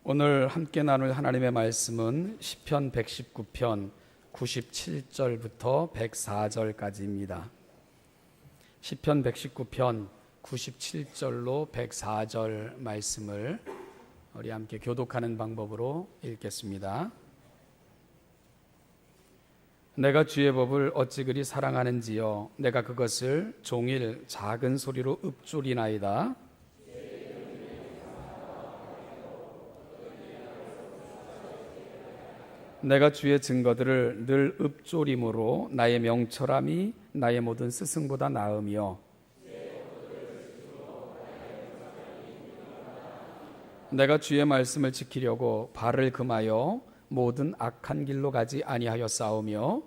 오늘 함께 나눌 하나님의 말씀은 시편 119편 97절부터 104절까지입니다. 시편 119편 97절로 104절 말씀을 우리 함께 교독하는 방법으로 읽겠습니다. 내가 주의 법을 어찌 그리 사랑하는지요. 내가 그것을 종일 작은 소리로 읊조리나이다. 내가 주의 증거들을 늘 읊조림으로 나의 명철함이 나의 모든 스승보다 나으며 내가 주의 말씀을 지키려고 발을 금하여 모든 악한 길로 가지 아니하여 싸우며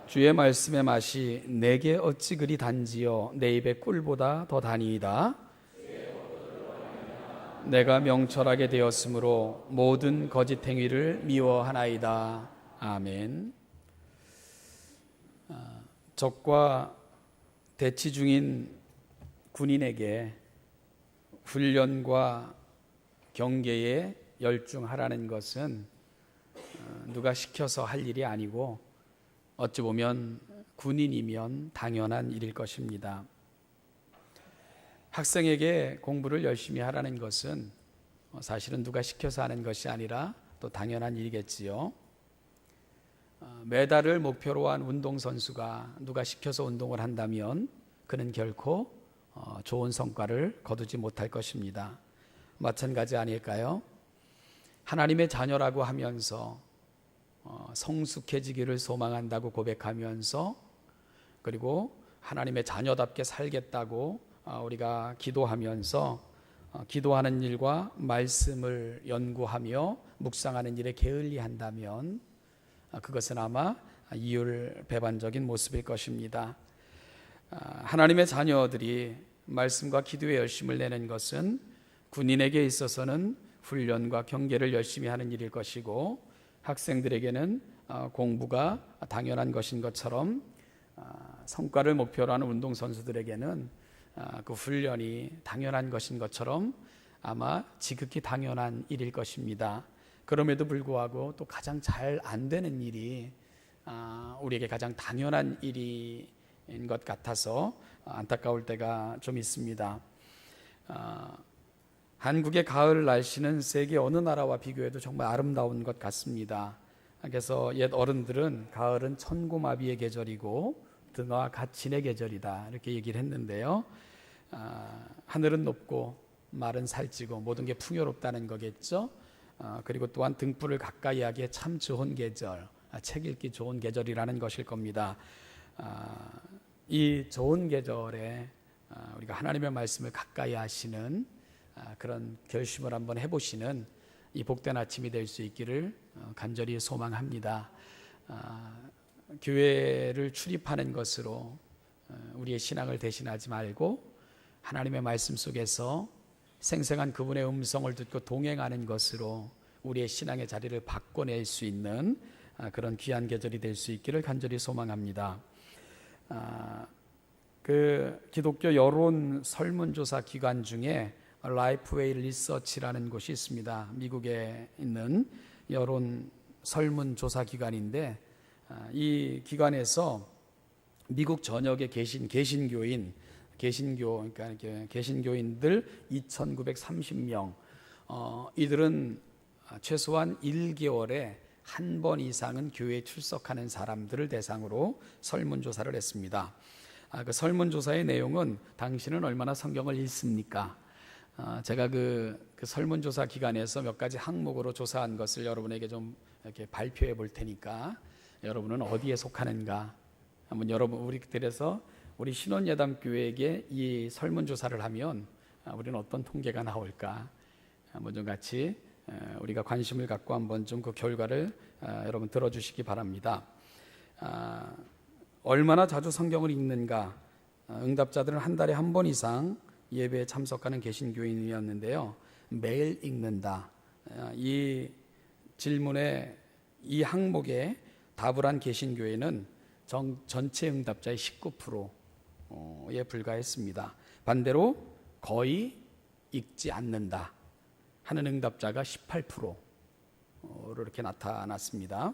주의 말씀의 맛이 내게 어찌 그리 단지요 내 입의 꿀보다 더 다니이다. 내가 명철하게 되었으므로 모든 거짓 행위를 미워하나이다. 아멘. 적과 대치 중인 군인에게 훈련과 경계에 열중하라는 것은 누가 시켜서 할 일이 아니고 어찌 보면 군인이면 당연한 일일 것입니다. 학생에게 공부를 열심히 하라는 것은 사실은 누가 시켜서 하는 것이 아니라 또 당연한 일이겠지요. 메달을 목표로 한 운동선수가 누가 시켜서 운동을 한다면 그는 결코 좋은 성과를 거두지 못할 것입니다. 마찬가지 아닐까요? 하나님의 자녀라고 하면서 성숙해지기를 소망한다고 고백하면서 그리고 하나님의 자녀답게 살겠다고 우리가 기도하면서 기도하는 일과 말씀을 연구하며 묵상하는 일에 게을리한다면 그것은 아마 이율배반적인 모습일 것입니다. 하나님의 자녀들이 말씀과 기도에 열심을 내는 것은 군인에게 있어서는 훈련과 경계를 열심히 하는 일일 것이고 학생들에게는 공부가 당연한 것인 것처럼 성과를 목표로 하는 운동선수들에게는 그 훈련이 당연한 것인 것처럼 아마 지극히 당연한 일일 것입니다. 그럼에도 불구하고 또 가장 잘 안 되는 일이 우리에게 가장 당연한 일인 것 같아서 안타까울 때가 좀 있습니다. 한국의 가을 날씨는 세계 어느 나라와 비교해도 정말 아름다운 것 같습니다. 그래서 옛 어른들은 가을은 천고마비의 계절이고 등화 갓진의 계절이다 이렇게 얘기를 했는데요. 하늘은 높고 말은 살찌고 모든 게 풍요롭다는 거겠죠. 그리고 또한 등불을 가까이 하기에 참 좋은 계절, 책 읽기 좋은 계절이라는 것일 겁니다. 이 좋은 계절에 우리가 하나님의 말씀을 가까이 하시는 그런 결심을 한번 해보시는 이 복된 아침이 될 수 있기를 간절히 소망합니다. 교회를 출입하는 것으로 우리의 신앙을 대신하지 말고 하나님의 말씀 속에서 생생한 그분의 음성을 듣고 동행하는 것으로 우리의 신앙의 자리를 바꿔낼 수 있는 그런 귀한 계절이 될 수 있기를 간절히 소망합니다. 그 기독교 여론 설문조사 기관 중에 라이프웨이 리서치라는 곳이 있습니다. 미국에 있는 여론 설문조사 기관인데 이 기관에서 미국 전역에 계신 그러니까 개신교인들 2,930명, 이들은 최소한 1개월에 한 번 이상은 교회에 출석하는 사람들을 대상으로 설문조사를 했습니다. 그 설문조사의 내용은 당신은 얼마나 성경을 읽습니까? 제가 그 설문조사 기관에서 몇 가지 항목으로 조사한 것을 여러분에게 좀 이렇게 발표해 볼 테니까 여러분은 어디에 속하는가? 한번 여러분 우리들에서 우리 신원예담교회에게 이 설문조사를 하면 우리는 어떤 통계가 나올까? 한번 좀 같이 우리가 관심을 갖고 한번 좀 그 결과를 여러분 들어주시기 바랍니다. 얼마나 자주 성경을 읽는가? 응답자들은 한 달에 한 번 이상 예배에 참석하는 개신교인이었는데요. 매일 읽는다. 이 질문에 이 항목에 답을 한 개신교회는 전체 응답자의 19%에 불과했습니다. 반대로 거의 읽지 않는다 하는 응답자가 18%로 이렇게 나타났습니다.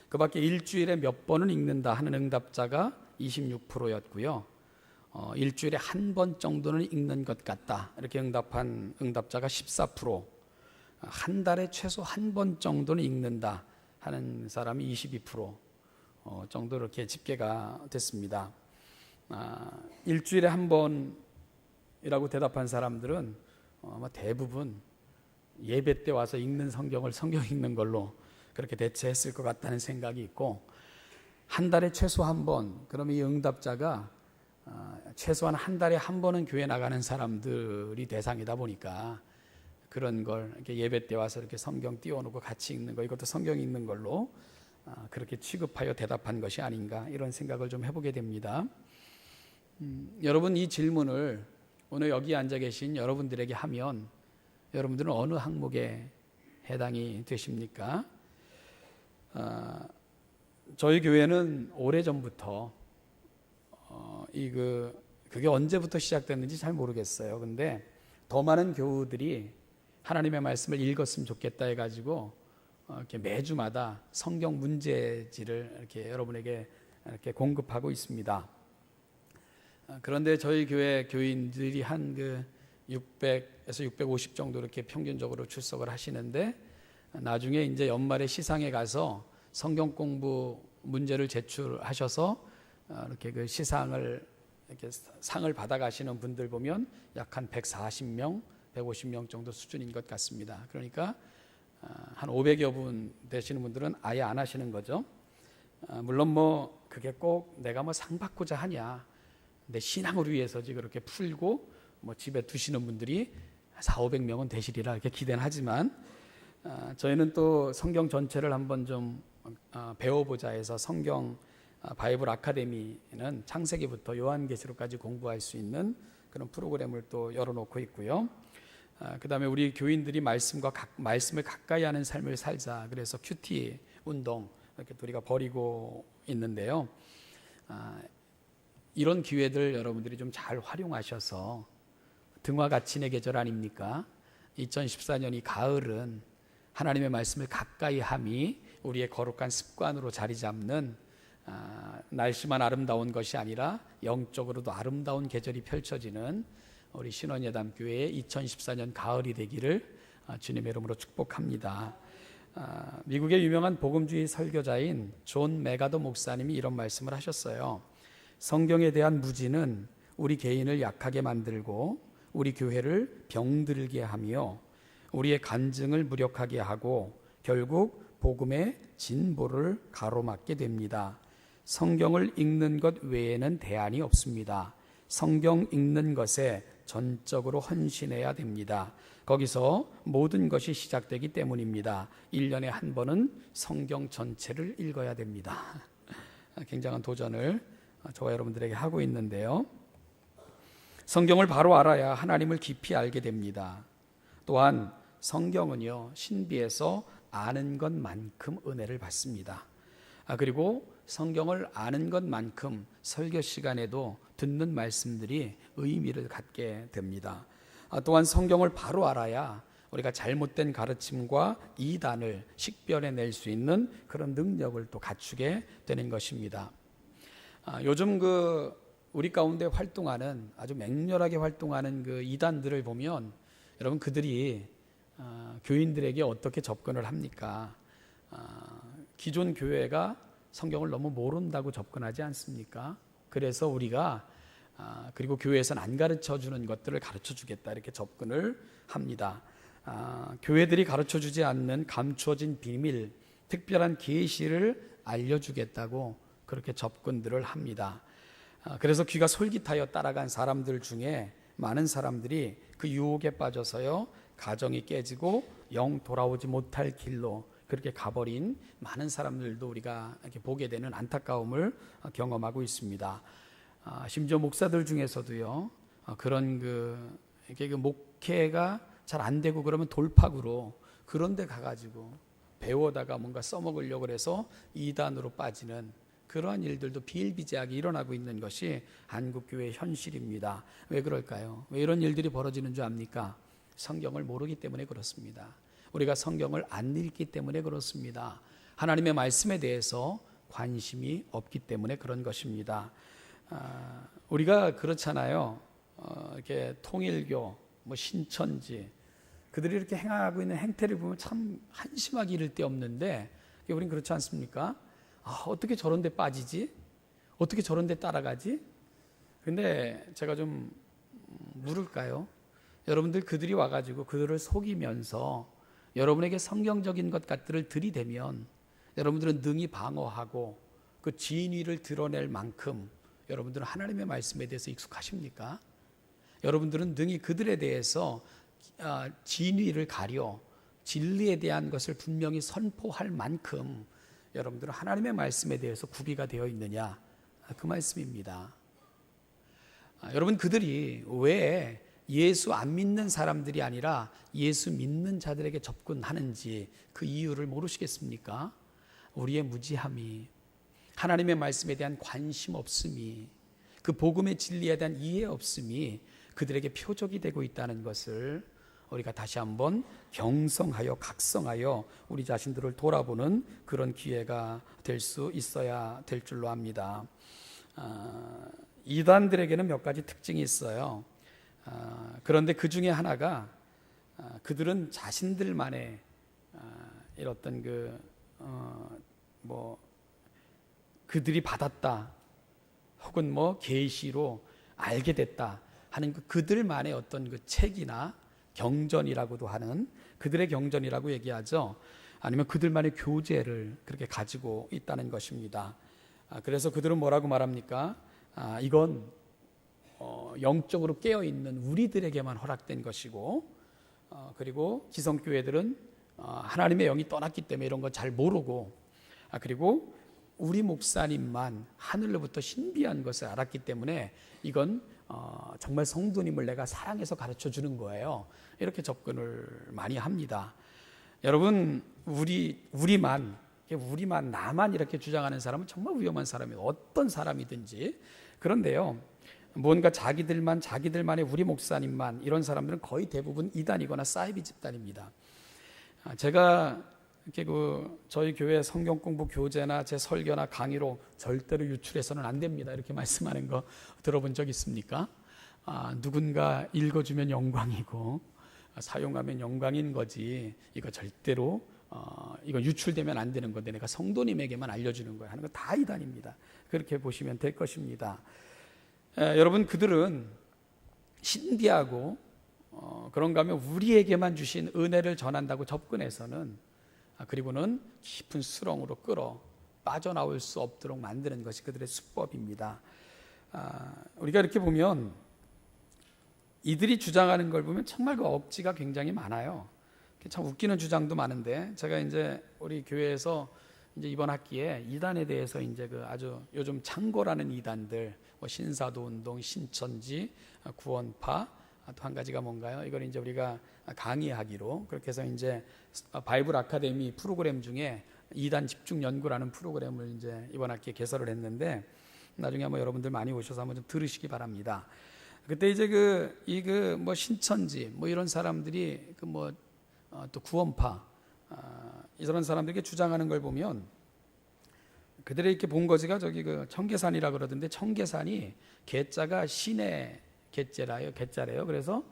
그 밖에 일주일에 몇 번은 읽는다 하는 응답자가 26%였고요. 일주일에 한 번 정도는 읽는 것 같다 이렇게 응답한 응답자가 14%, 한 달에 최소 한 번 정도는 읽는다 하는 사람이 22% 정도 이렇게 집계가 됐습니다. 일주일에 한 번이라고 대답한 사람들은 아마 대부분 예배 때 와서 읽는 성경을 성경 읽는 걸로 그렇게 대체했을 것 같다는 생각이 있고, 한 달에 최소 한 번, 그러면 이 응답자가 최소한 한 달에 한 번은 교회 나가는 사람들이 대상이다 보니까 그런 걸 이렇게 예배 때 와서 이렇게 성경 띄워놓고 같이 읽는 거, 이것도 성경 읽는 걸로 그렇게 취급하여 대답한 것이 아닌가 이런 생각을 좀 해보게 됩니다. 여러분, 이 질문을 오늘 여기 앉아 계신 여러분들에게 하면 여러분들은 어느 항목에 해당이 되십니까? 저희 교회는 오래전부터 그게 언제부터 시작됐는지 잘 모르겠어요. 근데 더 많은 교우들이 하나님의 말씀을 읽었으면 좋겠다 해가지고 이렇게 매주마다 성경 문제지를 이렇게 여러분에게 이렇게 공급하고 있습니다. 그런데 저희 교회 교인들이 한 600에서 650 정도 이렇게 평균적으로 출석을 하시는데, 나중에 이제 연말에 시상에 가서 성경 공부 문제를 제출하셔서 이렇게 그 시상을 이렇게 상을 받아가시는 분들 보면 약 한 140명, 150명 정도 수준인 것 같습니다. 그러니까 한 500여 분 되시는 분들은 아예 안 하시는 거죠. 물론 뭐 그게 꼭 내가 뭐 상 받고자 하냐, 내 신앙을 위해서지 그렇게 풀고 뭐 집에 두시는 분들이 400~500명은 되시리라 이렇게 기대는 하지만, 저희는 또 성경 전체를 한번 좀 배워보자 해서 성경 바이블 아카데미는 창세기부터 요한계시록까지 공부할 수 있는 그런 프로그램을 또 열어놓고 있고요. 그 다음에 우리 교인들이 말씀을 가까이 하는 삶을 살자, 그래서 큐티 운동 이렇게 우리가 벌이고 있는데요. 이런 기회들 여러분들이 좀 잘 활용하셔서, 등화가친의 계절 아닙니까? 2014년 이 가을은 하나님의 말씀을 가까이 함이 우리의 거룩한 습관으로 자리 잡는, 날씨만 아름다운 것이 아니라 영적으로도 아름다운 계절이 펼쳐지는 우리 신원예담교회의 2014년 가을이 되기를 주님의 이름으로 축복합니다. 미국의 유명한 복음주의 설교자인 존 메가더 목사님이 이런 말씀을 하셨어요. 성경에 대한 무지는 우리 개인을 약하게 만들고 우리 교회를 병들게 하며 우리의 간증을 무력하게 하고 결국 복음의 진보를 가로막게 됩니다. 성경을 읽는 것 외에는 대안이 없습니다. 성경 읽는 것에 전적으로 헌신해야 됩니다. 거기서 모든 것이 시작되기 때문입니다. 1년에 한 번은 성경 전체를 읽어야 됩니다. 굉장한 도전을 저와 여러분들에게 하고 있는데요. 성경을 바로 알아야 하나님을 깊이 알게 됩니다. 또한 성경은요, 신비해서 아는 것만큼 은혜를 받습니다. 그리고 성경을 아는 것만큼 설교 시간에도 듣는 말씀들이 의미를 갖게 됩니다. 또한 성경을 바로 알아야 우리가 잘못된 가르침과 이단을 식별해낼 수 있는 그런 능력을 또 갖추게 되는 것입니다. 요즘 우리 가운데 활동하는, 아주 맹렬하게 활동하는 그 이단들을 보면 여러분, 그들이 교인들에게 어떻게 접근을 합니까? 기존 교회가 성경을 너무 모른다고 접근하지 않습니까? 그래서 우리가 그리고 교회에서는 안 가르쳐 주는 것들을 가르쳐 주겠다 이렇게 접근을 합니다. 교회들이 가르쳐 주지 않는 감추어진 비밀, 특별한 계시를 알려주겠다고 그렇게 접근들을 합니다. 그래서 귀가 솔깃하여 따라간 사람들 중에 많은 사람들이 그 유혹에 빠져서요, 가정이 깨지고 영 돌아오지 못할 길로 그렇게 가버린 많은 사람들도 우리가 이렇게 보게 되는 안타까움을 경험하고 있습니다. 심지어 목사들 중에서도요, 그런 이렇게 목회가 잘 안 되고 그러면 돌팍으로 그런 데 가가지고 배워다가 뭔가 써먹으려고 해서 이단으로 빠지는 그러한 일들도 비일비재하게 일어나고 있는 것이 한국교회의 현실입니다. 왜 그럴까요? 왜 이런 일들이 벌어지는 줄 압니까? 성경을 모르기 때문에 그렇습니다. 우리가 성경을 안 읽기 때문에 그렇습니다. 하나님의 말씀에 대해서 관심이 없기 때문에 그런 것입니다. 우리가 그렇잖아요. 이렇게 통일교, 신천지, 그들이 이렇게 행하고 있는 행태를 보면 참 한심하기 이를 데 없는데, 우리는 그렇지 않습니까? 어떻게 저런 데 빠지지? 어떻게 저런 데 따라가지? 근데 제가 좀 물을까요? 여러분들, 그들이 와가지고 그들을 속이면서 여러분에게 성경적인 것들을 들이대면 여러분들은 능히 방어하고 그 진위를 드러낼 만큼 여러분들은 하나님의 말씀에 대해서 익숙하십니까? 여러분들은 능히 그들에 대해서 진위를 가려 진리에 대한 것을 분명히 선포할 만큼 여러분들은 하나님의 말씀에 대해서 구비가 되어 있느냐, 그 말씀입니다. 여러분, 그들이 왜 예수 안 믿는 사람들이 아니라 예수 믿는 자들에게 접근하는지 그 이유를 모르시겠습니까? 우리의 무지함이, 하나님의 말씀에 대한 관심 없음이, 그 복음의 진리에 대한 이해 없음이 그들에게 표적이 되고 있다는 것을 우리가 다시 한번 경성하여 각성하여 우리 자신들을 돌아보는 그런 기회가 될 수 있어야 될 줄로 압니다. 이단들에게는 몇 가지 특징이 있어요. 그런데 그 중에 하나가 그들은 자신들만의 이런 그들이 받았다 혹은 계시로 알게 됐다 하는 그들만의 어떤 그 책이나 경전이라고도 하는, 그들의 경전이라고 얘기하죠. 아니면 그들만의 교재를 그렇게 가지고 있다는 것입니다. 그래서 그들은 뭐라고 말합니까? 이건 영적으로 깨어있는 우리들에게만 허락된 것이고, 그리고 기성교회들은 하나님의 영이 떠났기 때문에 이런 거 잘 모르고, 그리고 우리 목사님만 하늘로부터 신비한 것을 알았기 때문에 이건 정말 성도님을 내가 사랑해서 가르쳐 주는 거예요. 이렇게 접근을 많이 합니다. 여러분, 우리만 나만 이렇게 주장하는 사람은 정말 위험한 사람이에요. 어떤 사람이든지. 그런데요, 뭔가 자기들만의 우리 목사님만, 이런 사람들은 거의 대부분 이단이거나 사이비 집단입니다. 제가 이렇게 저희 교회 성경 공부 교재나 제 설교나 강의로 절대로 유출해서는 안 됩니다, 이렇게 말씀하는 거 들어본 적 있습니까? 누군가 읽어주면 영광이고 사용하면 영광인 거지, 이거 절대로 이거 유출되면 안 되는 건데 내가 성도님에게만 알려주는 거야 하는 거 다 이단입니다. 그렇게 보시면 될 것입니다. 여러분, 그들은 신비하고 그런가 하면 우리에게만 주신 은혜를 전한다고 접근해서는, 그리고는 깊은 수렁으로 끌어 빠져나올 수 없도록 만드는 것이 그들의 수법입니다. 우리가 이렇게 보면 이들이 주장하는 걸 보면 정말 그 억지가 굉장히 많아요. 참 웃기는 주장도 많은데, 제가 이제 우리 교회에서 이제 이번 학기에 이단에 대해서 이제 아주 요즘 창고라는 이단들, 신사도 운동, 신천지, 구원파, 또 한 가지가 뭔가요? 이걸 이제 우리가 강의하기로 그렇게 해서 이제 바이블 아카데미 프로그램 중에 이단 집중 연구라는 프로그램을 이제 이번 학기에 개설을 했는데, 나중에 한번 여러분들 많이 오셔서 한번 좀 들으시기 바랍니다. 그때 이제 신천지 이런 사람들이 또 구원파, 이런 사람들에게 주장하는 걸 보면 그들의 이렇게 본거지가 청계산이라 그러던데, 청계산이 개자가 신의 개자래요. 그래서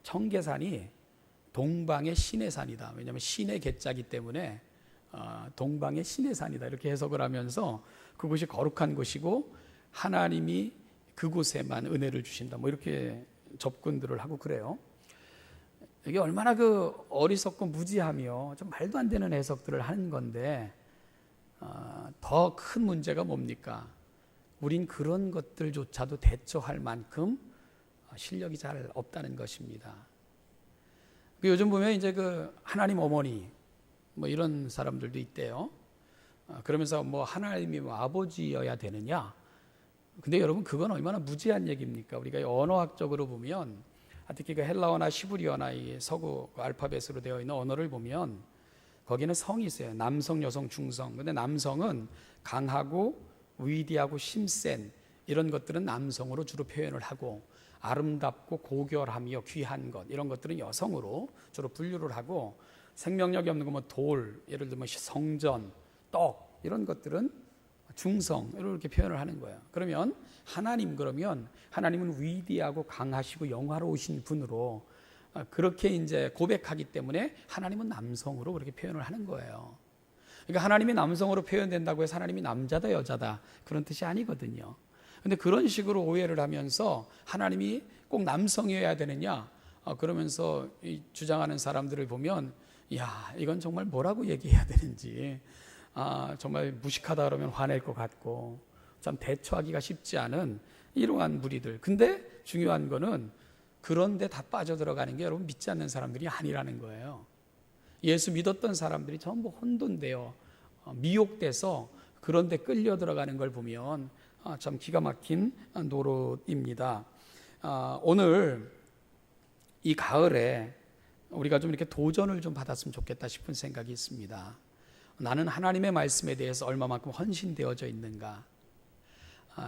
청계산이 동방의 신의 산이다. 왜냐하면 신의 개자기 때문에 동방의 신의 산이다, 이렇게 해석을 하면서 그곳이 거룩한 곳이고 하나님이 그곳에만 은혜를 주신다, 이렇게 접근들을 하고 그래요. 이게 얼마나 어리석고 무지하며 좀 말도 안 되는 해석들을 하는 건데, 더 큰 문제가 뭡니까? 우린 그런 것들조차도 대처할 만큼 실력이 잘 없다는 것입니다. 요즘 보면 이제 하나님 어머니 이런 사람들도 있대요. 그러면서 하나님이 아버지여야 되느냐? 근데 여러분, 그건 얼마나 무지한 얘기입니까? 우리가 언어학적으로 보면, 특히 헬라어나 시브리어나 이 서구 알파벳으로 되어 있는 언어를 보면 거기는 성이 있어요. 남성, 여성, 중성. 근데 남성은 강하고 위대하고 힘센 이런 것들은 남성으로 주로 표현을 하고, 아름답고 고결하며 귀한 것 이런 것들은 여성으로 주로 분류를 하고, 생명력이 없는 거 뭐 돌, 예를 들면 성전, 떡 이런 것들은 중성 이렇게 표현을 하는 거예요. 그러면 하나님은 위대하고 강하시고 영화로우신 분으로 그렇게 이제 고백하기 때문에 하나님은 남성으로 그렇게 표현을 하는 거예요. 그러니까 하나님이 남성으로 표현된다고 해서 하나님이 남자다 여자다 그런 뜻이 아니거든요. 근데 그런 식으로 오해를 하면서 하나님이 꼭 남성이어야 되느냐 그러면서 주장하는 사람들을 보면, 야, 이건 정말 뭐라고 얘기해야 되는지, 정말 무식하다 그러면 화낼 것 같고 참 대처하기가 쉽지 않은 이러한 무리들. 근데 중요한 거는 그런데 다 빠져들어가는 게 여러분 믿지 않는 사람들이 아니라는 거예요. 예수 믿었던 사람들이 전부 혼돈되어 미혹돼서 그런데 끌려 들어가는 걸 보면 참 기가 막힌 노릇입니다. 오늘 이 가을에 우리가 좀 이렇게 도전을 좀 받았으면 좋겠다 싶은 생각이 있습니다. 나는 하나님의 말씀에 대해서 얼마만큼 헌신되어져 있는가.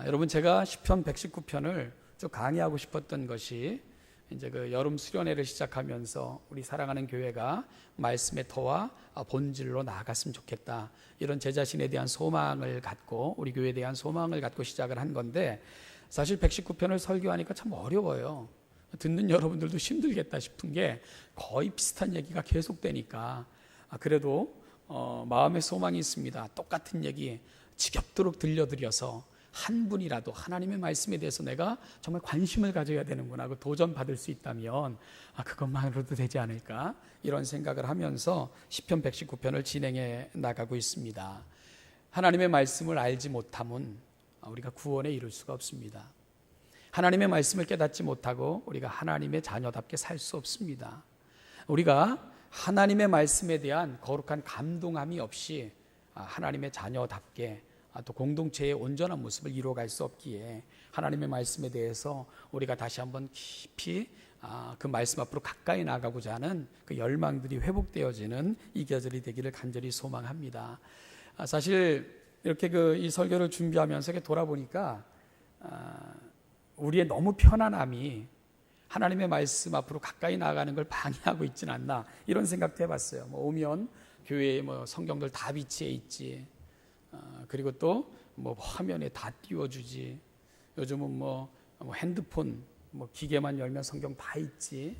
여러분, 제가 시편 119편을 쭉 강의하고 싶었던 것이 이제 그 여름 수련회를 시작하면서 우리 사랑하는 교회가 말씀의 터와 본질로 나아갔으면 좋겠다, 이런 제 자신에 대한 소망을 갖고, 우리 교회에 대한 소망을 갖고 시작을 한 건데, 사실 119편을 설교하니까 참 어려워요. 듣는 여러분들도 힘들겠다 싶은 게 거의 비슷한 얘기가 계속되니까 그래도 마음의 소망이 있습니다. 똑같은 얘기 지겹도록 들려드려서 한 분이라도 하나님의 말씀에 대해서 내가 정말 관심을 가져야 되는구나, 그 도전 받을 수 있다면 그것만으로도 되지 않을까, 이런 생각을 하면서 시편 119편을 진행해 나가고 있습니다. 하나님의 말씀을 알지 못함은 우리가 구원에 이를 수가 없습니다. 하나님의 말씀을 깨닫지 못하고 우리가 하나님의 자녀답게 살 수 없습니다. 우리가 하나님의 말씀에 대한 거룩한 감동함이 없이 하나님의 자녀답게 또 공동체의 온전한 모습을 이루어갈 수 없기에, 하나님의 말씀에 대해서 우리가 다시 한번 깊이 그 말씀 앞으로 가까이 나가고자 하는 그 열망들이 회복되어지는 이 계절이 되기를 간절히 소망합니다. 사실 이렇게 이 설교를 준비하면서 이렇게 돌아보니까 우리의 너무 편안함이 하나님의 말씀 앞으로 가까이 나가는 걸 방해하고 있지는 않나, 이런 생각도 해봤어요. 오면 교회에 성경들 다 비치해 있지, 그리고 또 화면에 다 띄워주지, 요즘은 핸드폰 기계만 열면 성경 다 있지,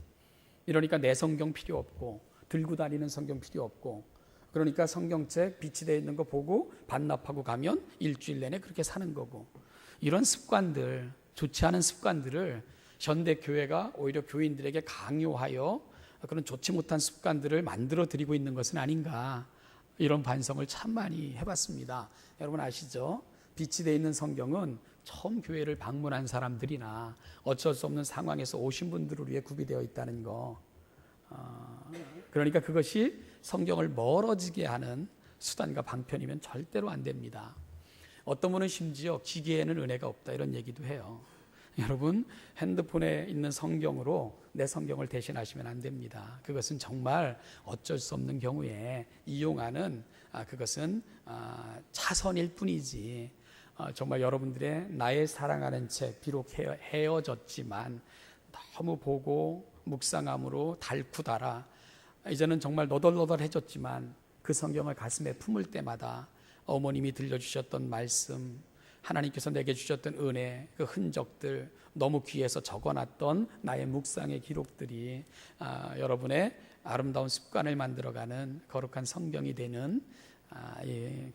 이러니까 내 성경 필요 없고 들고 다니는 성경 필요 없고, 그러니까 성경책 비치되어 있는 거 보고 반납하고 가면 일주일 내내 그렇게 사는 거고, 이런 습관들, 좋지 않은 습관들을 현대 교회가 오히려 교인들에게 강요하여 그런 좋지 못한 습관들을 만들어 드리고 있는 것은 아닌가, 이런 반성을 참 많이 해봤습니다. 여러분 아시죠? 비치되어 있는 성경은 처음 교회를 방문한 사람들이나 어쩔 수 없는 상황에서 오신 분들을 위해 구비되어 있다는 거. 그러니까 그것이 성경을 멀어지게 하는 수단과 방편이면 절대로 안 됩니다. 어떤 분은 심지어 기계에는 은혜가 없다, 이런 얘기도 해요. 여러분, 핸드폰에 있는 성경으로 내 성경을 대신하시면 안 됩니다. 그것은 정말 어쩔 수 없는 경우에 이용하는 그것은 차선일 뿐이지, 정말 여러분들의 나의 사랑하는 책, 비록 헤어졌지만 너무 보고 묵상함으로 닳고 달아 이제는 정말 너덜너덜해졌지만 그 성경을 가슴에 품을 때마다 어머님이 들려주셨던 말씀, 하나님께서 내게 주셨던 은혜, 그 흔적들, 너무 귀해서 적어놨던 나의 묵상의 기록들이 여러분의 아름다운 습관을 만들어가는 거룩한 성경이 되는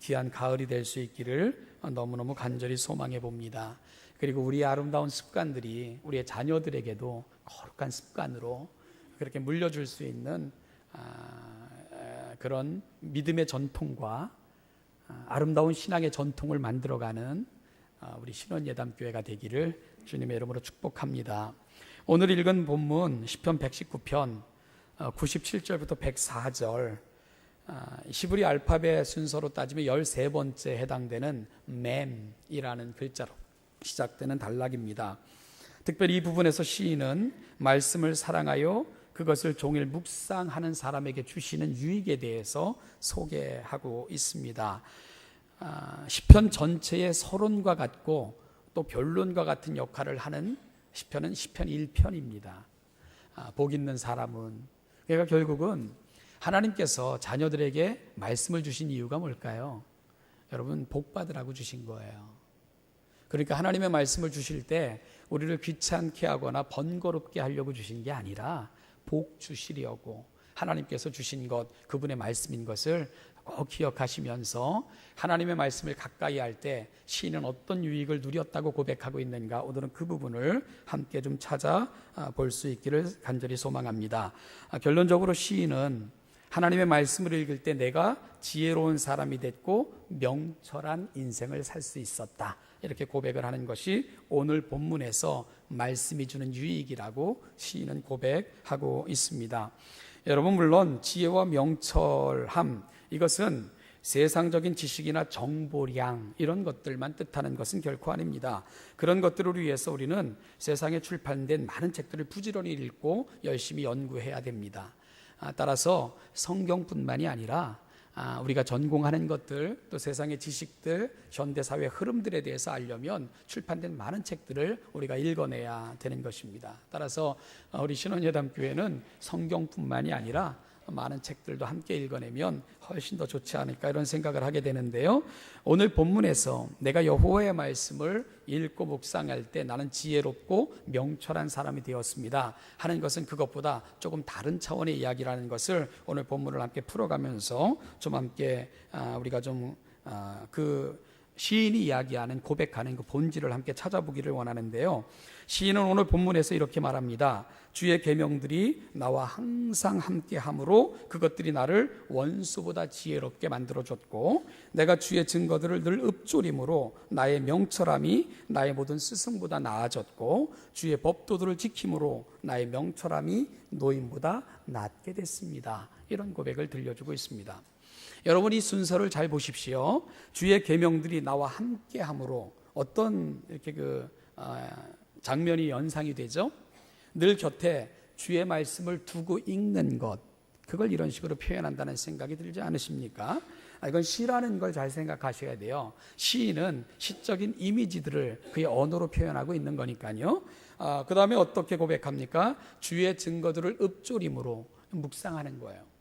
귀한 가을이 될 수 있기를 너무너무 간절히 소망해 봅니다. 그리고 우리의 아름다운 습관들이 우리의 자녀들에게도 거룩한 습관으로 그렇게 물려줄 수 있는 그런 믿음의 전통과 아름다운 신앙의 전통을 만들어가는 우리 신원예담교회가 되기를 주님의 이름으로 축복합니다. 오늘 읽은 본문 시편 119편 97절부터 104절, 히브리 알파벳 순서로 따지면 13번째 해당되는 맴이라는 글자로 시작되는 단락입니다. 특별히 이 부분에서 시인은 말씀을 사랑하여 그것을 종일 묵상하는 사람에게 주시는 유익에 대해서 소개하고 있습니다. 시편 전체의 서론과 같고 또 변론과 같은 역할을 하는 시편은 시편 1편입니다. 복 있는 사람은, 그러니까 결국은 하나님께서 자녀들에게 말씀을 주신 이유가 뭘까요? 여러분, 복 받으라고 주신 거예요. 그러니까 하나님의 말씀을 주실 때 우리를 귀찮게 하거나 번거롭게 하려고 주신 게 아니라 복 주시려고, 하나님께서 주신 것, 그분의 말씀인 것을 꼭 기억하시면서 하나님의 말씀을 가까이 할 때 시인은 어떤 유익을 누렸다고 고백하고 있는가, 오늘은 그 부분을 함께 좀 찾아볼 수 있기를 간절히 소망합니다. 결론적으로 시인은 하나님의 말씀을 읽을 때 내가 지혜로운 사람이 됐고 명철한 인생을 살 수 있었다, 이렇게 고백을 하는 것이 오늘 본문에서 말씀이 주는 유익이라고 시인은 고백하고 있습니다. 여러분, 물론 지혜와 명철함, 이것은 세상적인 지식이나 정보량 이런 것들만 뜻하는 것은 결코 아닙니다. 그런 것들을 위해서 우리는 세상에 출판된 많은 책들을 부지런히 읽고 열심히 연구해야 됩니다. 따라서 성경뿐만이 아니라 우리가 전공하는 것들, 또 세상의 지식들, 현대사회 흐름들에 대해서 알려면 출판된 많은 책들을 우리가 읽어내야 되는 것입니다. 따라서 우리 신원예담교회는 성경뿐만이 아니라 많은 책들도 함께 읽어내면 훨씬 더 좋지 않을까, 이런 생각을 하게 되는데요. 오늘 본문에서 내가 여호와의 말씀을 읽고 묵상할 때 나는 지혜롭고 명철한 사람이 되었습니다 하는 것은 그것보다 조금 다른 차원의 이야기라는 것을 오늘 본문을 함께 풀어가면서 좀 함께 우리가 좀 그 시인이 이야기하는, 고백하는 그 본질을 함께 찾아보기를 원하는데요. 시인은 오늘 본문에서 이렇게 말합니다. 주의 계명들이 나와 항상 함께함으로 그것들이 나를 원수보다 지혜롭게 만들어줬고 내가 주의 증거들을 늘 읊조림으로 나의 명철함이 나의 모든 스승보다 나아졌고 주의 법도들을 지킴으로 나의 명철함이 노인보다 낫게 됐습니다. 이런 고백을 들려주고 있습니다. 여러분, 이 순서를 잘 보십시오. 주의 계명들이 나와 함께함으로 어떤 이렇게 장면이 연상이 되죠? 늘 곁에 주의 말씀을 두고 읽는 것, 그걸 이런 식으로 표현한다는 생각이 들지 않으십니까? 이건 시라는 걸 잘 생각하셔야 돼요. 시인은 시적인 이미지들을 그의 언어로 표현하고 있는 거니까요. 그 다음에 어떻게 고백합니까? 주의 증거들을 읊조림으로 묵상하는 거예요.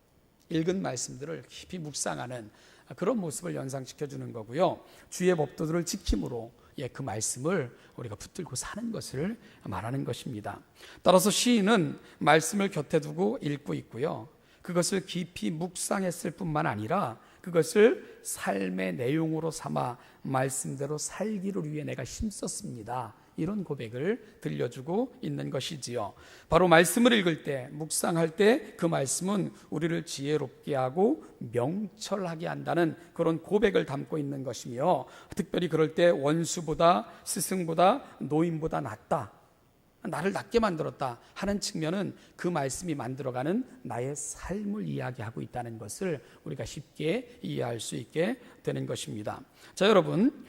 읽은 말씀들을 깊이 묵상하는 그런 모습을 연상시켜주는 거고요. 주의 법도들을 지킴으로 그 말씀을 우리가 붙들고 사는 것을 말하는 것입니다. 따라서 시인은 말씀을 곁에 두고 읽고 있고요. 그것을 깊이 묵상했을 뿐만 아니라 그것을 삶의 내용으로 삼아 말씀대로 살기를 위해 내가 힘썼습니다. 이런 고백을 들려주고 있는 것이지요. 바로 말씀을 읽을 때, 묵상할 때 그 말씀은 우리를 지혜롭게 하고 명철하게 한다는 그런 고백을 담고 있는 것이며, 특별히 그럴 때 원수보다, 스승보다, 노인보다 낫다, 나를 낫게 만들었다 하는 측면은 그 말씀이 만들어가는 나의 삶을 이야기하고 있다는 것을 우리가 쉽게 이해할 수 있게 되는 것입니다. 자, 여러분,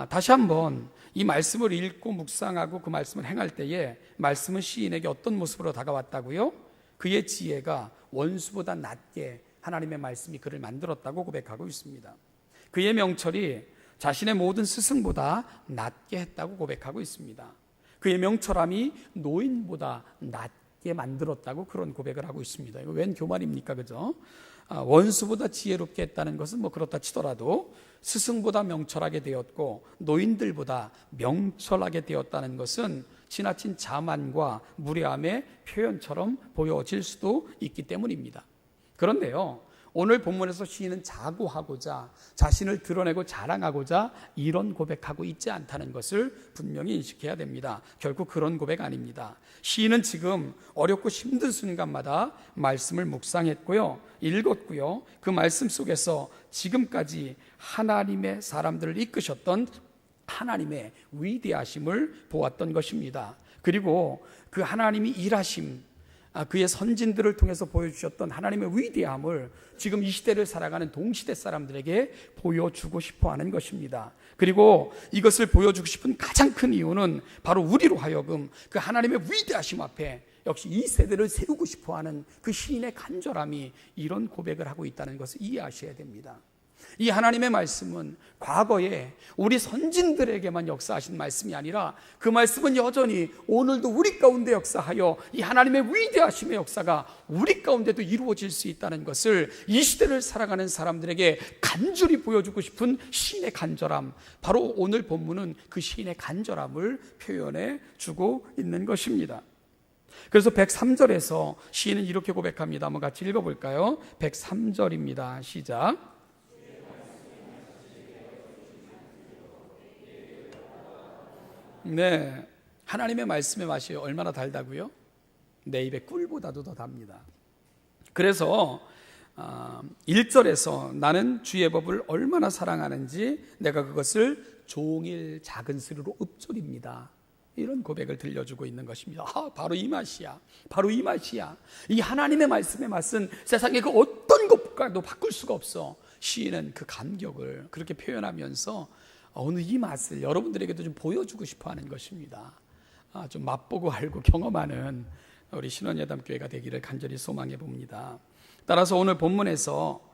다시 한번 이 말씀을 읽고 묵상하고 그 말씀을 행할 때에 말씀은 시인에게 어떤 모습으로 다가왔다고요? 그의 지혜가 원수보다 낫게 하나님의 말씀이 그를 만들었다고 고백하고 있습니다. 그의 명철이 자신의 모든 스승보다 낫게 했다고 고백하고 있습니다. 그의 명철함이 노인보다 낫게 만들었다고 그런 고백을 하고 있습니다. 이거 웬 교만입니까? 그죠? 원수보다 지혜롭게 했다는 것은 뭐 그렇다 치더라도 스승보다 명철하게 되었고 노인들보다 명철하게 되었다는 것은 지나친 자만과 무례함의 표현처럼 보여질 수도 있기 때문입니다. 그런데요, 오늘 본문에서 시인은 자고하고자, 자신을 드러내고 자랑하고자 이런 고백하고 있지 않다는 것을 분명히 인식해야 됩니다. 결국 그런 고백 아닙니다. 시인은 지금 어렵고 힘든 순간마다 말씀을 묵상했고요, 읽었고요, 그 말씀 속에서 지금까지 하나님의 사람들을 이끄셨던 하나님의 위대하심을 보았던 것입니다. 그리고 그 하나님이 일하심, 그의 선진들을 통해서 보여주셨던 하나님의 위대함을 지금 이 시대를 살아가는 동시대 사람들에게 보여주고 싶어하는 것입니다. 그리고 이것을 보여주고 싶은 가장 큰 이유는 바로 우리로 하여금 그 하나님의 위대하심 앞에 역시 이 세대를 세우고 싶어하는 그 시인의 간절함이 이런 고백을 하고 있다는 것을 이해하셔야 됩니다. 이 하나님의 말씀은 과거에 우리 선진들에게만 역사하신 말씀이 아니라 그 말씀은 여전히 오늘도 우리 가운데 역사하여 이 하나님의 위대하심의 역사가 우리 가운데도 이루어질 수 있다는 것을 이 시대를 살아가는 사람들에게 간절히 보여주고 싶은 시인의 간절함, 바로 오늘 본문은 그 시인의 간절함을 표현해 주고 있는 것입니다. 그래서 103절에서 시인은 이렇게 고백합니다. 한번 같이 읽어볼까요? 103절입니다. 시작. 네, 하나님의 말씀의 맛이 얼마나 달다고요? 내 입에 꿀보다도 더 답니다. 그래서 1절에서 나는 주의 법을 얼마나 사랑하는지 내가 그것을 종일 작은 스르로 읊조립니다. 이런 고백을 들려주고 있는 것입니다. 바로 이 맛이야. 바로 이 맛이야. 이 하나님의 말씀의 맛은 세상의 그 어떤 것과도 바꿀 수가 없어. 시인은 그 감격을 그렇게 표현하면서 오늘 이 맛을 여러분들에게도 좀 보여주고 싶어 하는 것입니다. 좀 맛보고 알고 경험하는 우리 신원예담교회가 되기를 간절히 소망해 봅니다. 따라서 오늘 본문에서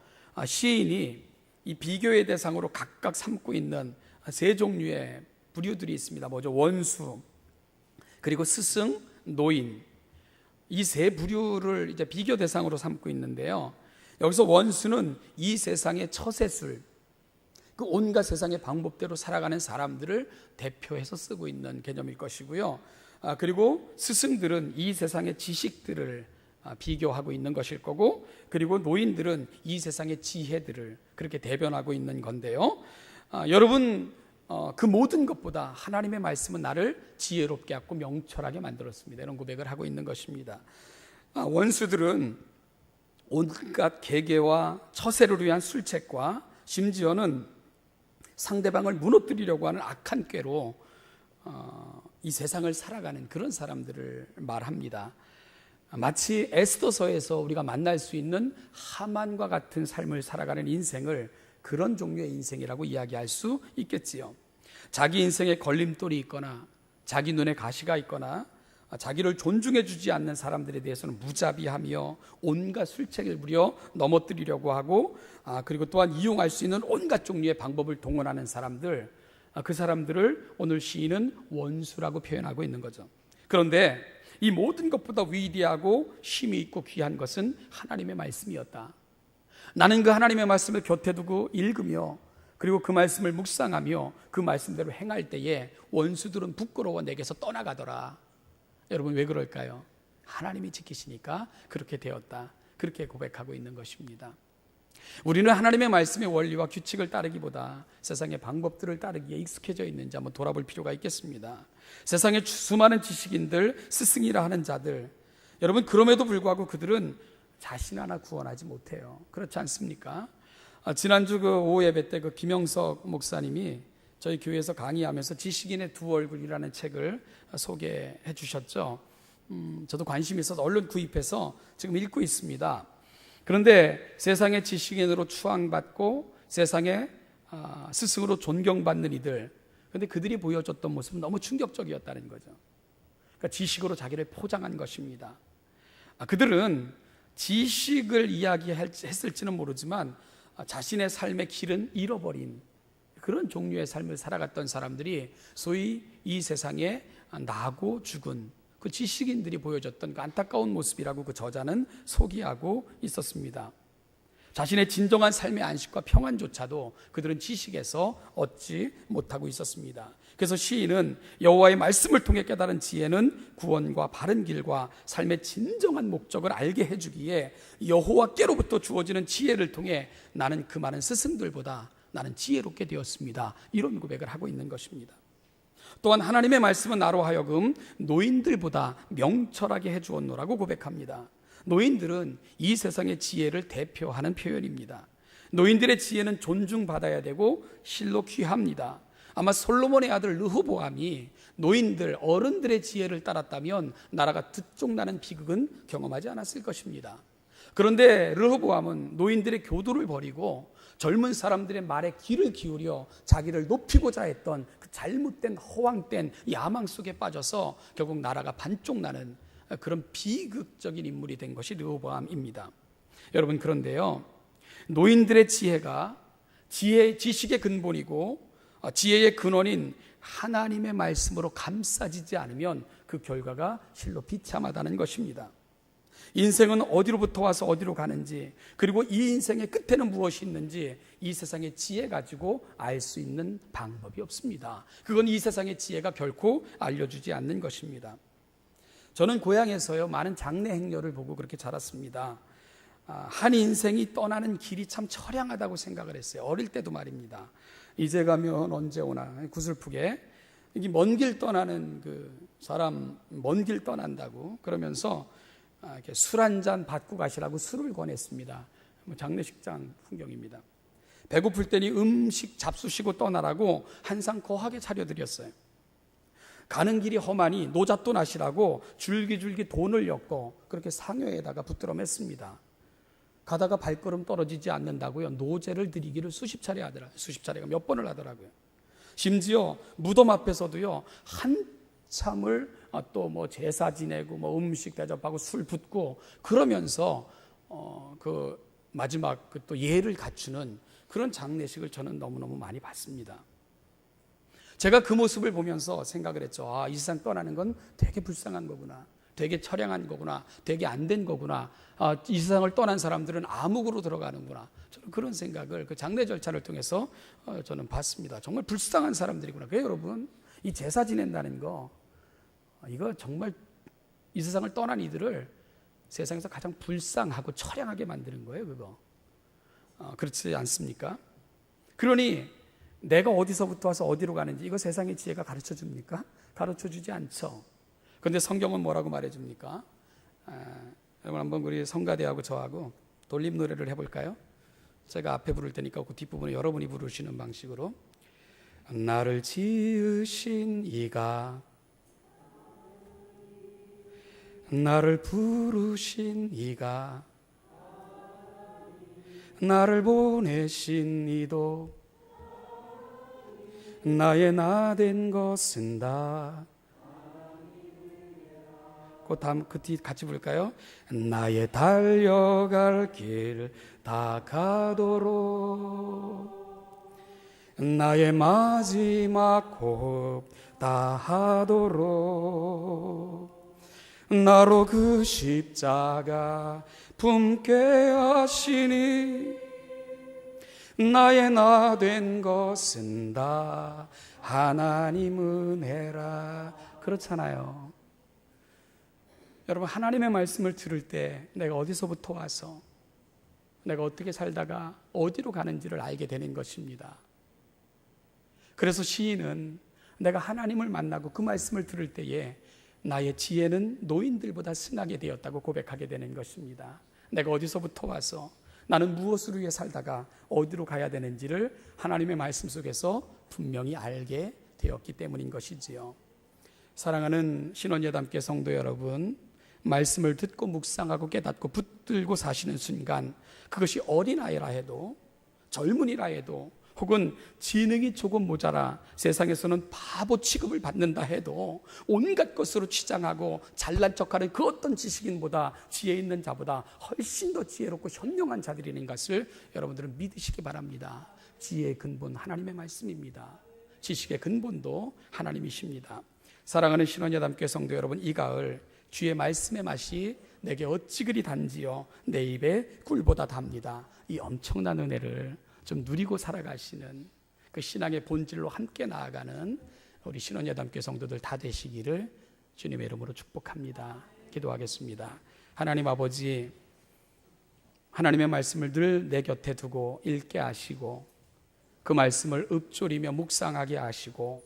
시인이 이 비교의 대상으로 각각 삼고 있는 세 종류의 부류들이 있습니다. 뭐죠? 원수, 그리고 스승, 노인. 이 세 부류를 이제 비교 대상으로 삼고 있는데요. 여기서 원수는 이 세상의 처세술, 그 온갖 세상의 방법대로 살아가는 사람들을 대표해서 쓰고 있는 개념일 것이고요. 그리고 스승들은 이 세상의 지식들을 비교하고 있는 것일 거고, 그리고 노인들은 이 세상의 지혜들을 그렇게 대변하고 있는 건데요. 여러분, 그 모든 것보다 하나님의 말씀은 나를 지혜롭게 하고 명철하게 만들었습니다. 이런 고백을 하고 있는 것입니다. 원수들은 온갖 계계와 처세를 위한 술책과 심지어는 상대방을 무너뜨리려고 하는 악한 꾀로 이 세상을 살아가는 그런 사람들을 말합니다. 마치 에스더서에서 우리가 만날 수 있는 하만과 같은 삶을 살아가는 인생을 그런 종류의 인생이라고 이야기할 수 있겠지요. 자기 인생에 걸림돌이 있거나 자기 눈에 가시가 있거나 자기를 존중해 주지 않는 사람들에 대해서는 무자비하며 온갖 술책을 부려 넘어뜨리려고 하고, 그리고 또한 이용할 수 있는 온갖 종류의 방법을 동원하는 사람들, 그 사람들을 오늘 시인은 원수라고 표현하고 있는 거죠. 그런데 이 모든 것보다 위대하고 힘이 있고 귀한 것은 하나님의 말씀이었다. 나는 그 하나님의 말씀을 곁에 두고 읽으며 그리고 그 말씀을 묵상하며 그 말씀대로 행할 때에 원수들은 부끄러워 내게서 떠나가더라. 여러분, 왜 그럴까요? 하나님이 지키시니까 그렇게 되었다. 그렇게 고백하고 있는 것입니다. 우리는 하나님의 말씀의 원리와 규칙을 따르기보다 세상의 방법들을 따르기에 익숙해져 있는지 한번 돌아볼 필요가 있겠습니다. 세상의 수많은 지식인들, 스승이라 하는 자들, 여러분, 그럼에도 불구하고 그들은 자신 하나 구원하지 못해요. 그렇지 않습니까? 지난주 그 오후 예배 때 그 김영석 목사님이 저희 교회에서 강의하면서 지식인의 두 얼굴이라는 책을 소개해 주셨죠. 저도 관심이 있어서 얼른 구입해서 지금 읽고 있습니다. 그런데 세상의 지식인으로 추앙받고 세상의 스승으로 존경받는 이들, 그런데 그들이 보여줬던 모습은 너무 충격적이었다는 거죠. 그러니까 지식으로 자기를 포장한 것입니다. 그들은 지식을 이야기했을지는 모르지만 자신의 삶의 길은 잃어버린 그런 종류의 삶을 살아갔던 사람들이 소위 이 세상에 나고 죽은 그 지식인들이 보여줬던 그 안타까운 모습이라고 그 저자는 소개하고 있었습니다. 자신의 진정한 삶의 안식과 평안조차도 그들은 지식에서 얻지 못하고 있었습니다. 그래서 시인은 여호와의 말씀을 통해 깨달은 지혜는 구원과 바른 길과 삶의 진정한 목적을 알게 해주기에 여호와께로부터 주어지는 지혜를 통해 나는 그 많은 스승들보다 나는 지혜롭게 되었습니다. 이런 고백을 하고 있는 것입니다. 또한 하나님의 말씀은 나로 하여금 노인들보다 명철하게 해주었노라고 고백합니다. 노인들은 이 세상의 지혜를 대표하는 표현입니다. 노인들의 지혜는 존중받아야 되고 실로 귀합니다. 아마 솔로몬의 아들 르호보암이 노인들, 어른들의 지혜를 따랐다면 나라가 들쭉나는 비극은 경험하지 않았을 것입니다. 그런데 르호보암은 노인들의 교도를 버리고 젊은 사람들의 말에 귀를 기울여 자기를 높이고자 했던 그 잘못된 허황된 야망 속에 빠져서 결국 나라가 반쪽 나는 그런 비극적인 인물이 된 것이 르호보암입니다. 여러분, 그런데요, 노인들의 지혜가 지식의 근본이고 지혜의 근원인 하나님의 말씀으로 감싸지지 않으면 그 결과가 실로 비참하다는 것입니다. 인생은 어디로부터 와서 어디로 가는지, 그리고 이 인생의 끝에는 무엇이 있는지 이 세상의 지혜 가지고 알 수 있는 방법이 없습니다. 그건 이 세상의 지혜가 결코 알려주지 않는 것입니다. 저는 고향에서요, 많은 장례 행렬을 보고 그렇게 자랐습니다. 한 인생이 떠나는 길이 참 처량하다고 생각을 했어요. 어릴 때도 말입니다. 이제 가면 언제 오나, 구슬프게 먼 길 떠나는 그 사람, 먼 길 떠난다고 그러면서 이렇게 술 한 잔 받고 가시라고 술을 권했습니다. 장례식장 풍경입니다. 배고플 때니 음식 잡수시고 떠나라고 한상 거하게 차려드렸어요. 가는 길이 험하니 노잣돈 하시라고 줄기줄기 돈을 엮어 그렇게 상여에다가 붙들어 맸습니다. 가다가 발걸음 떨어지지 않는다고요, 노제를 드리기를 수십 차례 하더라고요. 수십 차례가 몇 번을 하더라고요. 심지어 무덤 앞에서도요, 한참을 또 뭐 제사 지내고 뭐 음식 대접하고 술 붓고 그러면서 그 마지막 그 또 예를 갖추는 그런 장례식을 저는 너무너무 많이 봤습니다. 제가 그 모습을 보면서 생각을 했죠. 이 세상 떠나는 건 되게 불쌍한 거구나, 되게 처량한 거구나, 되게 안 된 거구나. 이 세상을 떠난 사람들은 암흑으로 들어가는구나. 저는 그런 생각을 그 장례 절차를 통해서 저는 봤습니다. 정말 불쌍한 사람들이구나. 그래요, 여러분, 이 제사 지낸다는 거, 이거 정말 이 세상을 떠난 이들을 세상에서 가장 불쌍하고 처량하게 만드는 거예요, 그거. 그렇지 않습니까? 그러니 내가 어디서부터 와서 어디로 가는지 이거 세상의 지혜가 가르쳐 줍니까? 가르쳐 주지 않죠. 그런데 성경은 뭐라고 말해 줍니까? 여러분, 한번 우리 성가대하고 저하고 돌림 노래를 해볼까요? 제가 앞에 부를 테니까 그 뒷부분에 여러분이 부르시는 방식으로. 나를 지으신 이가, 나를 부르신 이가, 나를 보내신 이도 나의 나 된 것은 다. 그 뒤 같이 부를까요? 나의 달려갈 길 다 가도록, 나의 마지막 호흡 다 하도록, 나로 그 십자가 품게 하시니 나의 나 된 것은 다 하나님 은혜라. 그렇잖아요. 여러분, 하나님의 말씀을 들을 때 내가 어디서부터 와서 내가 어떻게 살다가 어디로 가는지를 알게 되는 것입니다. 그래서 시인은 내가 하나님을 만나고 그 말씀을 들을 때에 나의 지혜는 노인들보다 승하게 되었다고 고백하게 되는 것입니다. 내가 어디서부터 와서 나는 무엇을 위해 살다가 어디로 가야 되는지를 하나님의 말씀 속에서 분명히 알게 되었기 때문인 것이지요. 사랑하는 신원예담교회 성도 여러분, 말씀을 듣고 묵상하고 깨닫고 붙들고 사시는 순간, 그것이 어린아이라 해도 젊은이라 해도 혹은 지능이 조금 모자라 세상에서는 바보 취급을 받는다 해도 온갖 것으로 치장하고 잘난 척하는 그 어떤 지식인보다, 지혜 있는 자보다 훨씬 더 지혜롭고 현명한 자들이라는 것을 여러분들은 믿으시기 바랍니다. 지혜의 근본 하나님의 말씀입니다. 지식의 근본도 하나님이십니다. 사랑하는 신원예담교회 성도 여러분, 이 가을 주의 말씀의 맛이 내게 어찌 그리 단지요 내 입에 꿀보다 답니다. 이 엄청난 은혜를 좀 누리고 살아가시는 그 신앙의 본질로 함께 나아가는 우리 신원예담교회 성도들 다 되시기를 주님의 이름으로 축복합니다. 기도하겠습니다. 하나님 아버지, 하나님의 말씀을 늘 내 곁에 두고 읽게 하시고 그 말씀을 읊조리며 묵상하게 하시고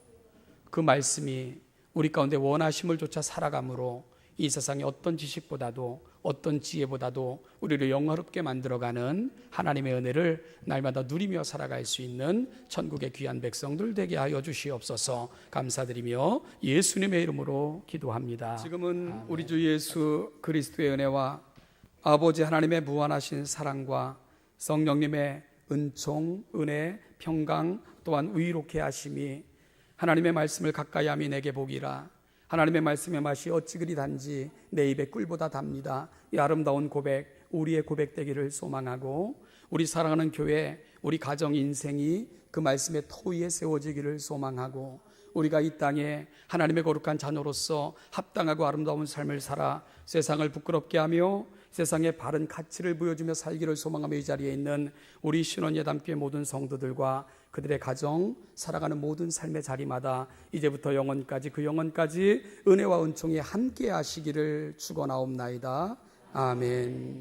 그 말씀이 우리 가운데 원하심을 쫓아 살아감으로 이 세상의 어떤 지식보다도 어떤 지혜보다도 우리를 영화롭게 만들어가는 하나님의 은혜를 날마다 누리며 살아갈 수 있는 천국의 귀한 백성들 되게 하여 주시옵소서. 감사드리며 예수님의 이름으로 기도합니다. 지금은 우리 주 예수 그리스도의 은혜와 아버지 하나님의 무한하신 사랑과 성령님의 은총, 은혜, 평강 또한 의롭게 하심이 하나님의 말씀을 가까이 함이 내게 복이라 하나님의 말씀의 맛이 어찌 그리 단지 내 입에 꿀보다 답니다. 이 아름다운 고백, 우리의 고백되기를 소망하고, 우리 사랑하는 교회, 우리 가정 인생이 그 말씀의 터 위에 세워지기를 소망하고, 우리가 이 땅에 하나님의 거룩한 자녀로서 합당하고 아름다운 삶을 살아 세상을 부끄럽게 하며 세상에 바른 가치를 보여주며 살기를 소망하며 이 자리에 있는 우리 신원예담교회 모든 성도들과 그들의 가정, 살아가는 모든 삶의 자리마다 이제부터 영원까지, 그 영원까지 은혜와 은총이 함께 하시기를 축원하옵나이다. 아멘.